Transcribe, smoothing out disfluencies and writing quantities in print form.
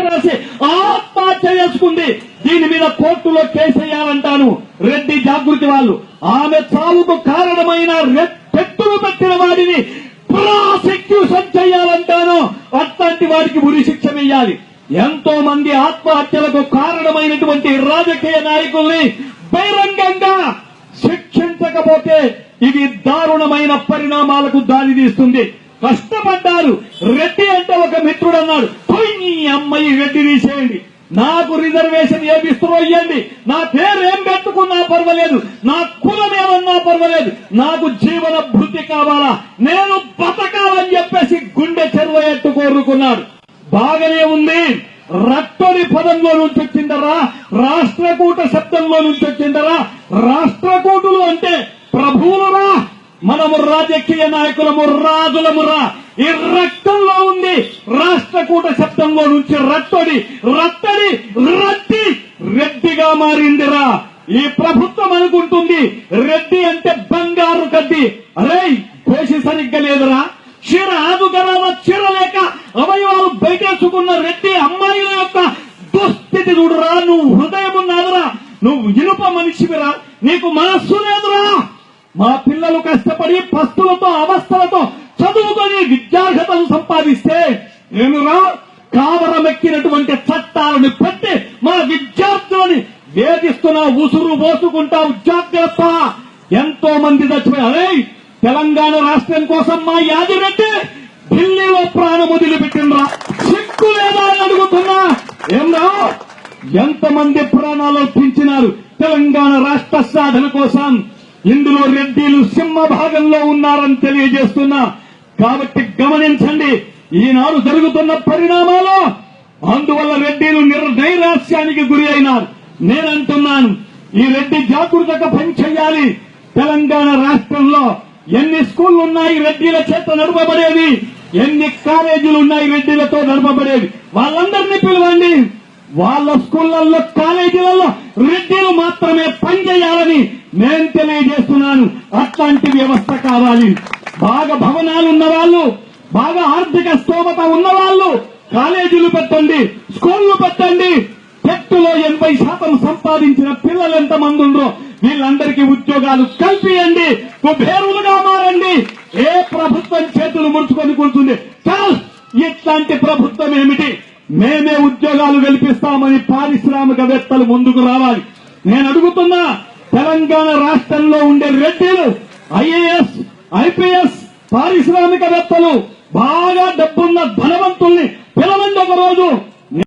రాసి ఆత్మహత్య చేసుకుంది. దీని మీద కోర్టులో కేసేయాలంటాను. రెడ్డి జాగృతి వాళ్ళు ఆమె చావుకు కారణమైన పెట్టులు పెట్టిన వాడిని ప్రాసిక్యూషన్ చేయాలంటాను. అట్లాంటి వాడికి ఉరి శిక్ష వేయాలి. ఎంతో మంది ఆత్మహత్యలకు కారణమైనటువంటి రాజకీయ నాయకుల్ని బహిరంగంగా శిక్షించకపోతే ఇది దారుణమైన పరిణామాలకు దారితీస్తుంది. కష్టపడ్డారు. రెడ్డి అంటే ఒక మిత్రుడు అన్నాడు, పోయి నీ అమ్మాయి రెడ్డి తీసేయండి, నాకు రిజర్వేషన్ ఏమిస్తారో ఇవ్వండి, నా పేరు ఏం పెట్టుకున్నా పర్వాలేదు, నా కులం ఏమన్నా పర్వాలేదు, నాకు జీవన భృతి కావాలా, నేను బతకాలని చెప్పేసి గుండె చెరువెట్టు కోరుకున్నాడు. బాగానే ఉంది. రట్టడి పదంలో నుంచి వచ్చిందరా, రాష్ట్రకూట శబ్దంలో నుంచి వచ్చిందరా. రాష్ట్రకూటులు అంటే ప్రభువులురా, మనము రాజకీయ నాయకులము, రాజులమురా. ఈ రక్తంలో ఉంది. రాష్ట్రకూట శబ్దంలో నుంచి రట్టడి రట్టి రెడ్డిగా మారిందిరా. ఈ ప్రభుత్వం అనుకుంటుంది రెడ్డి అంటే బంగారు కడ్డి. అరే కోసి సరిగ్గా లేదురా. చీర ఆదుగరాల చీర లేక అవయవాలు బయటేసుకున్న రెడ్డి అమ్మాయిల యొక్క దుస్థితి చూడురా. నువ్వు హృదయం ఉన్నాదురా, నువ్వు ఇనుప మనిషివిరా, నీకు మనస్సు లేదురా. మా పిల్లలు కష్టపడి పస్తులతో అవస్థలతో చదువుకొని విద్యార్హతలు సంపాదిస్తే నేనురా కావరమెక్కినటువంటి చట్టాలను పెట్టి మా విద్యార్థులని వేధిస్తున్నా, ఉసురు పోసుకుంటావు. జాగ్రత్త. ఎంతో మంది చచ్చిపోయారు. తెలంగాణ రాష్ట్రం కోసం మా యాదిరెడ్డి ఢిల్లీలో ప్రాణం వదిలిపెట్టిండ్రా. సిక్కు లేదా అని అడుగుతున్నా. ఏమన్నా ఎంతమంది ప్రాణాలు అర్పించినారు తెలంగాణ రాష్ట్ర సాధన కోసం. ఇందులో రెడ్డిలు సింహభాగంలో ఉన్నారని తెలియజేస్తున్నా. కాబట్టి గమనించండి ఈనాడు జరుగుతున్న పరిణామాలు. అందువల్ల రెడ్డిలు నైరాశ్యానికి గురి అయినారు. నేనంటున్నాను ఈ రెడ్డి జాగృతగా పనిచేయాలి. తెలంగాణ రాష్ట్రంలో ఎన్ని స్కూళ్లు ఉన్నాయి రెడ్డిల చేత నడపబడేవి, ఎన్ని కాలేజీలు ఉన్నాయి రెడ్డిలతో నడపబడేవి, వాళ్ళందరినీ పిలవండి. వాళ్ళ స్కూళ్లలో కాలేజీలలో రెడ్డిలు మాత్రమే పనిచేయాలని నేను తెలియజేస్తున్నాను. అట్లాంటి వ్యవస్థ కావాలి. బాగా భవనాలు ఉన్నవాళ్లు, బాగా ఆర్థిక స్తోమత ఉన్నవాళ్లు కాలేజీలు పెట్టండి, స్కూళ్లు పెట్టండి. టెట్టులో 80% సంపాదించిన పిల్లలు ఎంతమంది ఉండ్రో వీళ్ళందరికీ ఉద్యోగాలు కల్పియండి. కుబేరులుగా మారండి. ఏ ప్రభుత్వం చేతులు ముడుచుకొని కూర్చుంది? ఇట్లాంటి ప్రభుత్వం ఏమిటి? మేమే ఉద్యోగాలు కల్పిస్తామని పారిశ్రామికవేత్తలు ముందుకు రావాలి. నేను అడుగుతున్నా, తెలంగాణ రాష్ట్రంలో ఉండే రెడ్డిలు ఐఏఎస్, ఐపీఎస్, పారిశ్రామికవేత్తలు, బాగా డబ్బున్న ధనవంతుల్ని పిలవండి. ఒక రోజు